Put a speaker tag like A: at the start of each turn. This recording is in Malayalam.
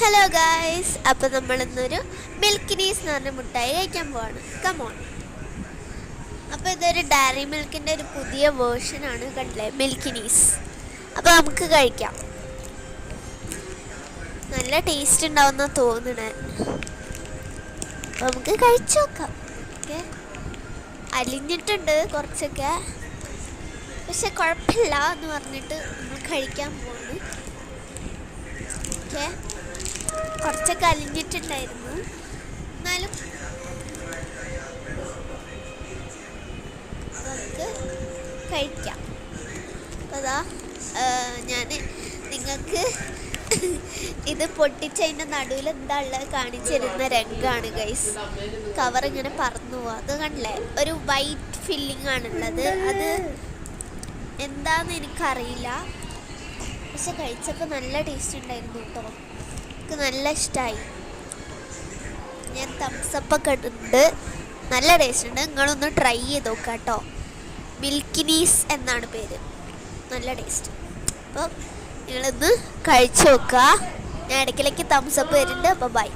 A: ഹലോ ഗായ്സ്, അപ്പോൾ നമ്മളിന്നൊരു മിൽക്കിനീസ് എന്ന് പറഞ്ഞ മുട്ടായി കഴിക്കാൻ പോവാണ്. കമോൺ. അപ്പോൾ ഇതൊരു ഡയറി മിൽക്കിൻ്റെ ഒരു പുതിയ വേർഷനാണ്, കണ്ടില്ലേ, മിൽക്കിനീസ്. അപ്പോൾ നമുക്ക് കഴിക്കാം. നല്ല ടേസ്റ്റ് ഉണ്ടാവുന്ന തോന്നണേ. അപ്പോൾ നമുക്ക് കഴിച്ചു നോക്കാം. ഓക്കെ, അലിഞ്ഞിട്ടുണ്ട് കുറച്ചൊക്കെ, പക്ഷെ കുഴപ്പമില്ല എന്ന് പറഞ്ഞിട്ട് നമ്മൾ കഴിക്കാൻ പോകുന്നു. ഓക്കെ, കുറച്ചൊക്കെ അലിഞ്ഞിട്ടുണ്ടായിരുന്നു, എന്നാലും നമുക്ക് കഴിക്കാം. അപ്പോൾ അതാ ഞാൻ നിങ്ങൾക്ക് ഇത് പൊട്ടിച്ചതിൻ്റെ നടുവിൽ എന്താ ഉള്ളത് കാണിച്ചു തരുന്ന രംഗമാണ് ഗൈസ്. കവർ ഇങ്ങനെ പറന്നു പോവാ, അത് കണ്ടില്ലേ, ഒരു വൈറ്റ് ഫില്ലിംഗ് ആണുള്ളത്. അത് എന്താണെന്ന് എനിക്കറിയില്ല, പക്ഷെ കഴിച്ചപ്പോൾ നല്ല ടേസ്റ്റ് ഉണ്ടായിരുന്നു കേട്ടോ. എനിക്ക് നല്ല ഇഷ്ടമായി. ഞാൻ തംസപ്പൊക്കെ ഉണ്ട്, നല്ല ടേസ്റ്റ് ഉണ്ട്. നിങ്ങളൊന്ന് ട്രൈ ചെയ്ത് നോക്കാം കേട്ടോ. മിൽക്കിനീസ് എന്നാണ് പേര്, നല്ല ടേസ്റ്റ്. അപ്പോൾ നിങ്ങളൊന്ന് കഴിച്ചു നോക്കുക. ഞാൻ ഇടയ്ക്കിടയ്ക്ക് തംസപ്പ് വരുന്നുണ്ട്. അപ്പോൾ ബൈ.